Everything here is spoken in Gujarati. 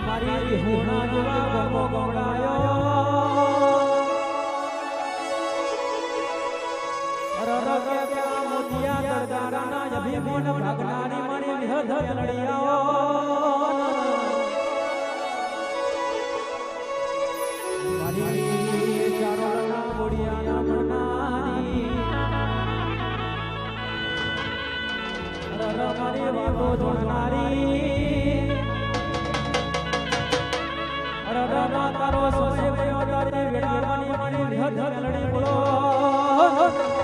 મારી હોણા જોવા ગમો ગમડાયો રરકે પ્યા મોતિયા દરદારાના અભિમોન ભાગનારી મારી નિહધ લડિયાઓ મારી ચારોના બોડિયાના મનારી રર મારી વાતો જોડનારી તારો સમય ગયો તારી વેળાની મારી નિહધ લડી બોલો